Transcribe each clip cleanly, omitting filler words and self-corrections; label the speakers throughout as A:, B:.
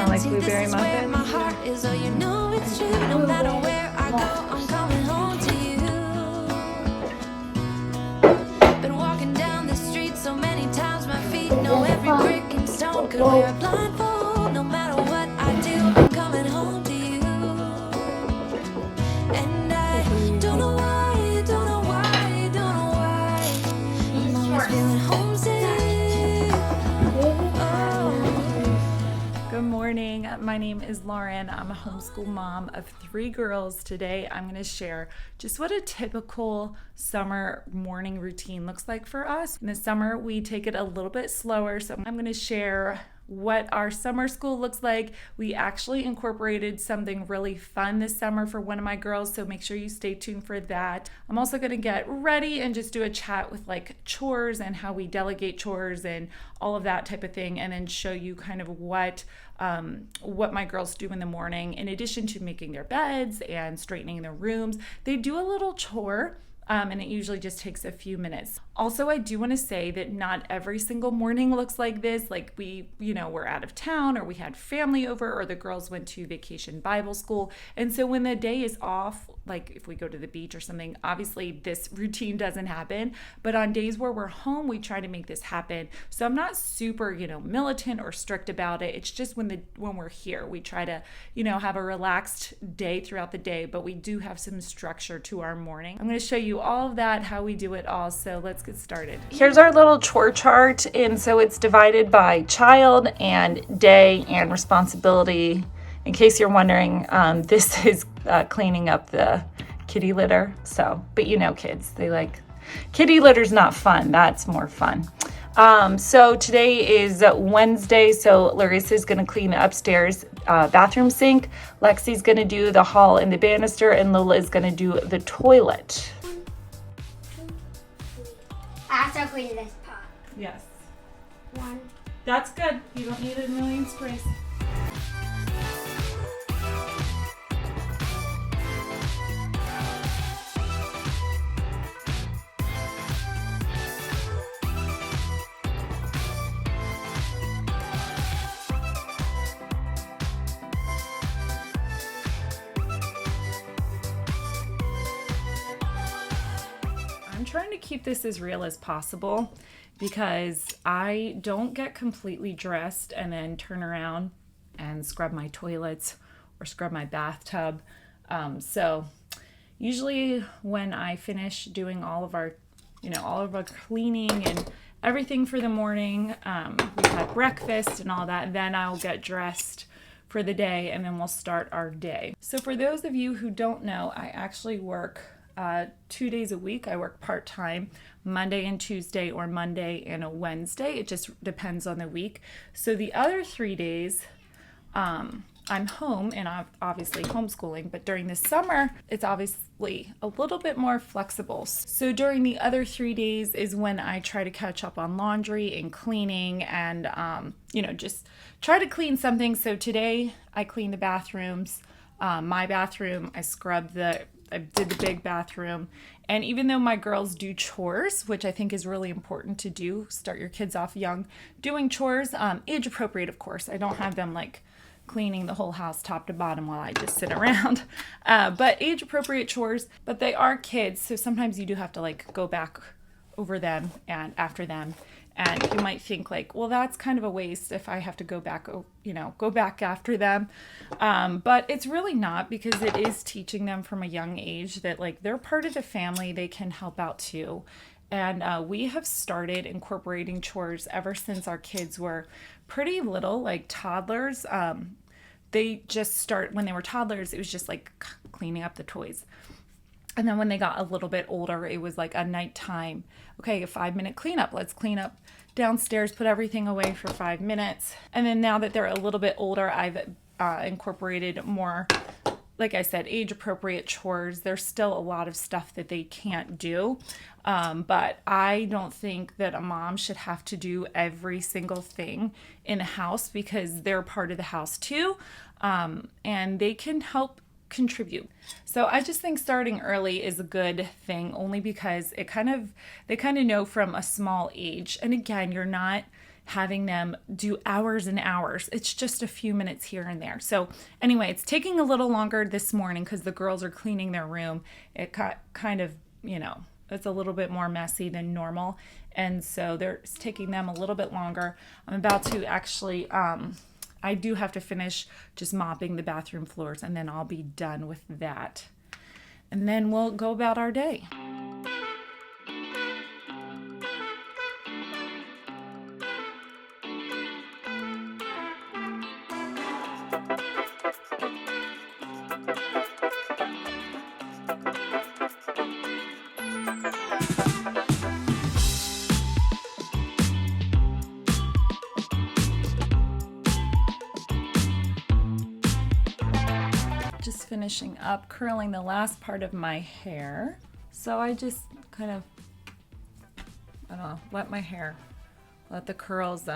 A: smell like blueberry muffins.
B: My heart is, oh, you know it's true. No matter where I go, I'm coming home to you. Been walking down the street so many times, my feet know every brick and stone. Could wear a blindfold. No matter what I do, I'm coming home to you. And I don't know why, don't know why, don't know why. I'm always feeling homesick.
A: Good morning. My name is Lauren. I'm a homeschool mom of 3 girls. Today I'm going to share just what a typical summer morning routine looks like for us. In the summer, we take it a little bit slower, so I'm going to share what our summer school looks like. We actually incorporated something really fun this summer for one of my girls, so make sure you stay tuned for that. I'm also going to get ready and just do a chat with like chores and how we delegate chores and all of that type of thing, and then show you kind of what my girls do in the morning. In addition to making their beds and straightening their rooms, they do a little chore. And it usually just takes a few minutes. Also, I do want to say that not every single morning looks like this. Like we're out of town, or we had family over, or the girls went to vacation Bible school. And so when the day is off, like if we go to the beach or something, obviously this routine doesn't happen. But on days where we're home, we try to make this happen. So I'm not super, militant or strict about it. It's just when we're here, we try to, have a relaxed day throughout the day, but we do have some structure to our morning. I'm going to show you all of that, how we do it all. So let's get started. Here's our little chore chart. And so it's divided by child and day and responsibility. In case you're wondering, this is cleaning up the kitty litter. But kids, they like, kitty litter's not fun. That's more fun. So today is Wednesday, so Larissa's going to clean the upstairs bathroom sink. Lexi's going to do the hall and the banister, and Lola is going to do the toilet.
C: I have to clean this pot.
A: Yes.
C: 1.
A: That's good. You don't need a million sprays. I'm trying to keep this as real as possible because I don't get completely dressed and then turn around and scrub my toilets or scrub my bathtub. So usually when I finish doing all of our cleaning and everything for the morning, we've had breakfast and all that, then I'll get dressed for the day and then we'll start our day. So for those of you who don't know, I actually work 2 days a week. I work part-time, Monday and Tuesday, or Monday and a Wednesday. It just depends on the week. So the other 3 days, I'm home and I'm obviously homeschooling, but during the summer, it's obviously a little bit more flexible. So during the other 3 days is when I try to catch up on laundry and cleaning and, just try to clean something. So today I cleaned the bathrooms, my bathroom, I did the big bathroom. And even though my girls do chores, which I think is really important to do, start your kids off young doing chores, age appropriate, of course. I don't have them like cleaning the whole house top to bottom while I just sit around, but age appropriate chores. But they are kids, so sometimes you do have to like go back over them and after them. And you might think like, well, that's kind of a waste if I have to go back after them. But it's really not, because it is teaching them from a young age that like they're part of the family, they can help out too. And we have started incorporating chores ever since our kids were pretty little, like toddlers. They just when they were toddlers, it was just like cleaning up the toys. And then when they got a little bit older, it was like a nighttime, okay, a 5-minute cleanup. Let's clean up downstairs, put everything away for 5 minutes. And then now that they're a little bit older, I've incorporated more, like I said, age appropriate chores. There's still a lot of stuff that they can't do. But I don't think that a mom should have to do every single thing in the house, because they're part of the house too. And they can help contribute. So I just think starting early is a good thing, only because they kind of know from a small age. And again, you're not having them do hours and hours. It's just a few minutes here and there. So anyway, it's taking a little longer this morning because the girls are cleaning their room. It got kind of, it's a little bit more messy than normal. And so it's taking them a little bit longer. I'm about to actually, I do have to finish just mopping the bathroom floors, and then I'll be done with that. And then we'll go about our day. Just finishing up curling the last part of my hair. So I just kind of, I don't know, let the curls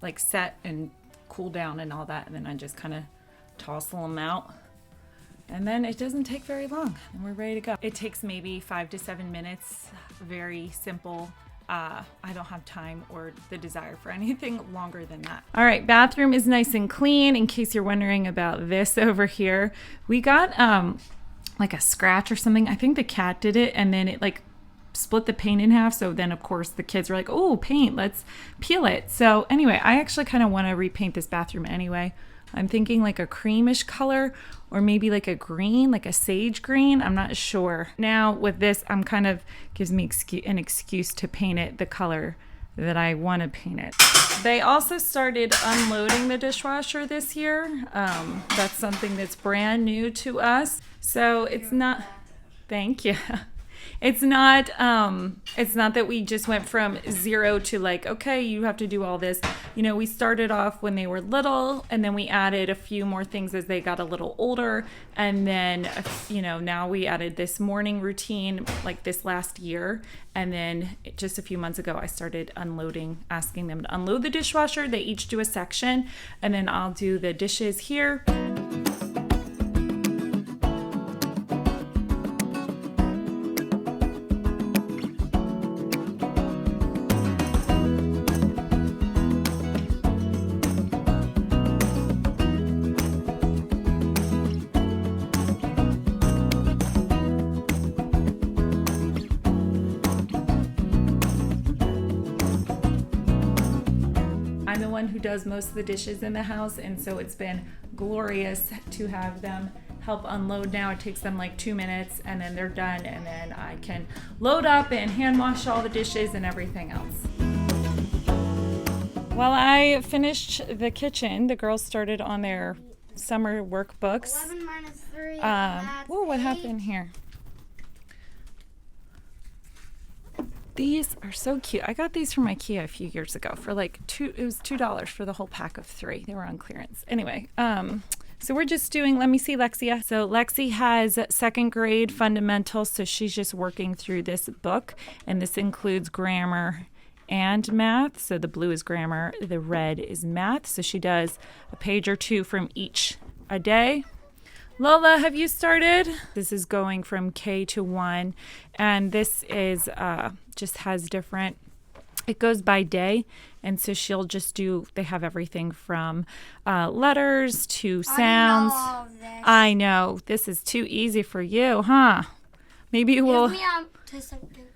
A: like set and cool down and all that, and then I just kind of tousle them out. And then it doesn't take very long and we're ready to go. It takes maybe 5 to 7 minutes, very simple. I don't have time or the desire for anything longer than that. All right, bathroom is nice and clean. In case you're wondering about this over here, we got like a scratch or something. I think the cat did it, and then it like split the paint in half. So then of course the kids were like, oh, paint, let's peel it. So anyway, I actually kind of want to repaint this bathroom anyway. I'm thinking like a creamish color, or maybe like a green, like a sage green. I'm not sure. Now with this, I'm kind of gives me an excuse to paint it the color that I want to paint it. They also started unloading the dishwasher this year. That's something that's brand new to us. So it's not, thank you. It's not that we just went from 0 to like, okay, you have to do all this. We started off when they were little, and then we added a few more things as they got a little older. And then, now we added this morning routine like this last year. And then just a few months ago, I started asking them to unload the dishwasher. They each do a section, and then I'll do the dishes here. I'm the one who does most of the dishes in the house, and so it's been glorious to have them help unload. Now it takes them like 2 minutes, and then they're done, and then I can load up and hand wash all the dishes and everything else. While I finished the kitchen, the girls started on their summer workbooks.
C: 11 minus 3.
A: Oh, what happened here? These are so cute. I got these from IKEA a few years ago for like it was $2 for the whole pack of 3. They were on clearance. Anyway, so we're just doing, let me see Lexia. So Lexi has 2nd grade fundamentals, so she's just working through this book, and this includes grammar and math. So the blue is grammar, the red is math. So she does a page or 2 from each a day. Lola, have you started? This is going from K to 1, and this is just has different, it goes by day, and so she'll just they have everything from letters to sounds. I know, this is too easy for you, huh? Maybe we'll...
C: Move me to 2nd grade.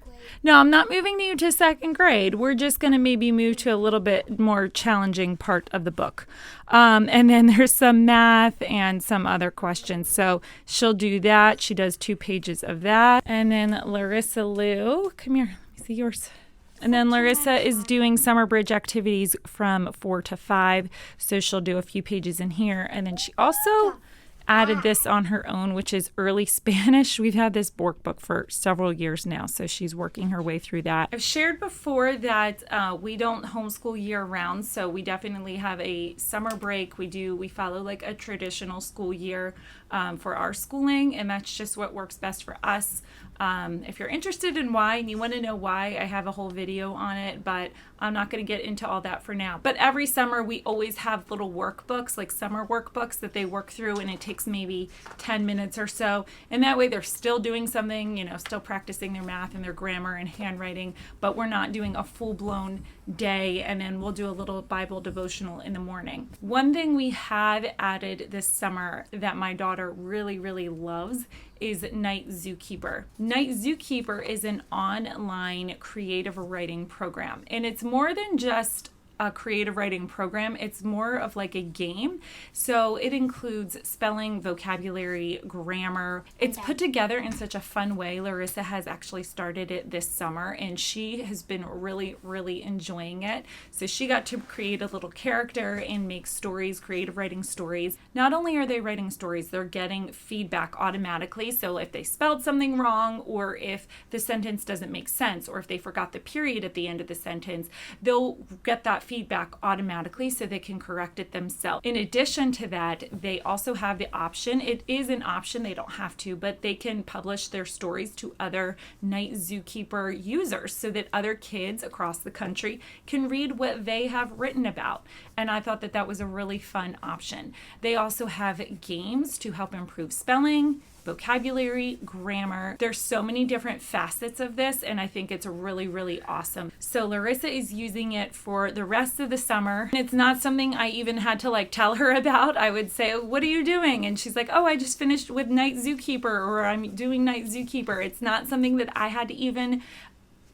A: No, I'm not moving you to 2nd grade. We're just going to maybe move to a little bit more challenging part of the book. And then there's some math and some other questions. So she'll do that. She does 2 pages of that. And then Larissa Lou, come here, let me see yours. And then Larissa is doing summer bridge activities from 4 to 5. So she'll do a few pages in here. And then she also added this on her own, which is early Spanish. We've had this workbook for several years now, so she's working her way through that. I've shared before that we don't homeschool year round, so we definitely have a summer break. We follow like a traditional school year for our schooling, and that's just what works best for us. If you're interested in why and you want to know why, I have a whole video on it, but I'm not going to get into all that for now. But every summer we always have little workbooks, like summer workbooks that they work through, and it takes maybe 10 minutes or so. And that way they're still doing something, you know, still practicing their math and their grammar and handwriting, but we're not doing a full-blown day, and then we'll do a little Bible devotional in the morning. One thing we have added this summer that my daughter really, really loves is Night Zookeeper. Night Zookeeper is an online creative writing program, and it's more than just a creative writing program. It's more of like a game. So it includes spelling, vocabulary, grammar. It's put together in such a fun way. Larissa has actually started it this summer, and she has been really, really enjoying it. So she got to create a little character and make stories, creative writing stories. Not only are they writing stories, they're getting feedback automatically. So if they spelled something wrong, or if the sentence doesn't make sense, or if they forgot the period at the end of the sentence, they'll get that feedback automatically so they can correct it themselves. In addition to that, they also have the option, it is an option, they don't have to, but they can publish their stories to other Night Zookeeper users so that other kids across the country can read what they have written about. And I thought that that was a really fun option. They also have games to help improve spelling, vocabulary, grammar. There's so many different facets of this, and I think it's really, really awesome. So Larissa is using it for the rest of the summer. And it's not something I even had to like tell her about. I would say, what are you doing? And she's like, oh, I just finished with Night Zookeeper, or I'm doing Night Zookeeper. It's not something that I had to even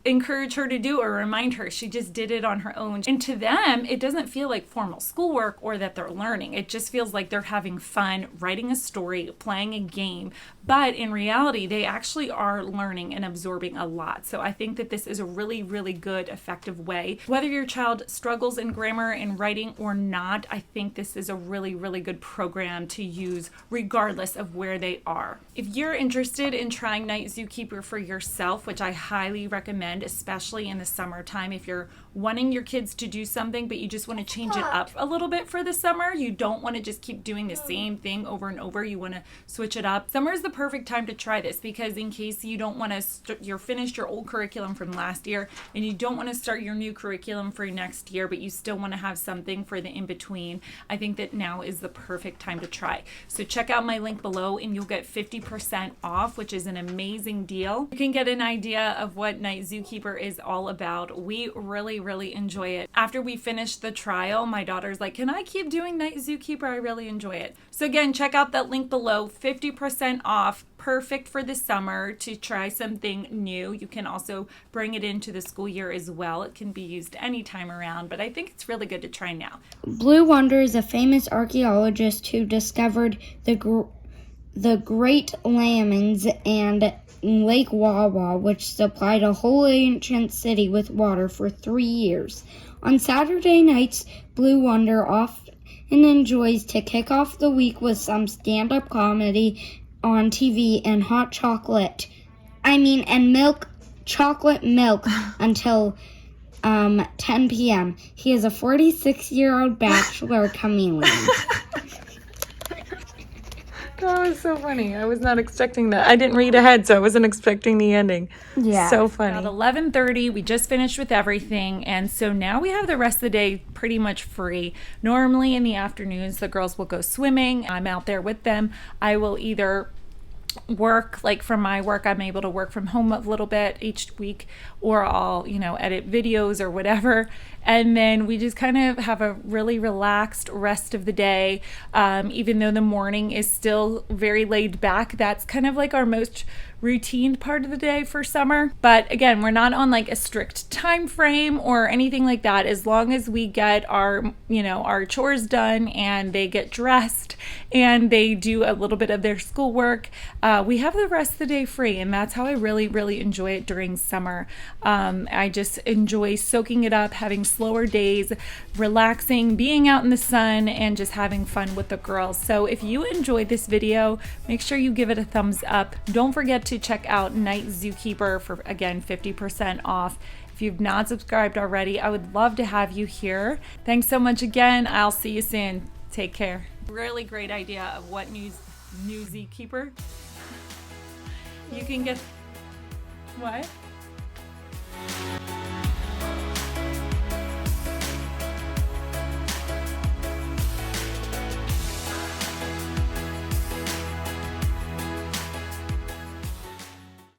A: encourage her to do or remind her. She just did it on her own. And to them, it doesn't feel like formal schoolwork or that they're learning. It just feels like they're having fun, writing a story, playing a game. But in reality, they actually are learning and absorbing a lot. So I think that this is a really, really good, effective way. Whether your child struggles in grammar and writing or not, I think this is a really, really good program to use regardless of where they are. If you're interested in trying Night Zookeeper for yourself, which I highly recommend, especially in the summertime, if you're wanting your kids to do something but you just want to change it up a little bit for the summer, you don't want to just keep doing the same thing over and over, you want to switch it up. Summer is the perfect time to try this, because in case you don't want to you're finished your old curriculum from last year and you don't want to start your new curriculum for next year, but you still want to have something for the in-between, I think that now is the perfect time to try. So check out my link below and you'll get 50% off, which is an amazing deal. You can get an idea of what Night Zookeeper is all about. We really, really enjoy it. After we finished the trial, my daughter's like, can I keep doing Night Zookeeper? I really enjoy it. So again, check out that link below, 50% off, perfect for the summer to try something new. You can also bring it into the school year as well. It can be used anytime around, but I think it's really good to try now.
D: Blue Wonder is a famous archaeologist who discovered the Great Lambings and Lake Wawa, which supplied a whole ancient city with water for 3 years. On Saturday nights, Blue Wonder often enjoys to kick off the week with some stand-up comedy on TV and hot chocolate. Chocolate milk until 10 p.m. He is a 46-year-old bachelor chameleon.
A: That was so funny. I was not expecting that. I didn't read ahead, so I wasn't expecting the ending.
D: Yeah.
A: So funny. At 11:30, we just finished with everything, and so now we have the rest of the day pretty much free. Normally in the afternoons, the girls will go swimming. I'm out there with them. I will either work, like from my work, I'm able to work from home a little bit each week, or I'll, edit videos or whatever. And then we just kind of have a really relaxed rest of the day. Even though the morning is still very laid back, that's kind of like our most routine part of the day for summer. But again, we're not on like a strict time frame or anything like that. As long as we get our chores done and they get dressed and they do a little bit of their schoolwork, we have the rest of the day free. And that's how I really, really enjoy it during summer. I just enjoy soaking it up, having slower days, relaxing, being out in the sun, and just having fun with the girls. So if you enjoyed this video, make sure you give it a thumbs up. Don't forget to check out Night Zookeeper for, again, 50% off. If you've not subscribed already, I would love to have you here. Thanks so much again. I'll see you soon. Take care. Really great idea of what new Zookeeper. You can get... What?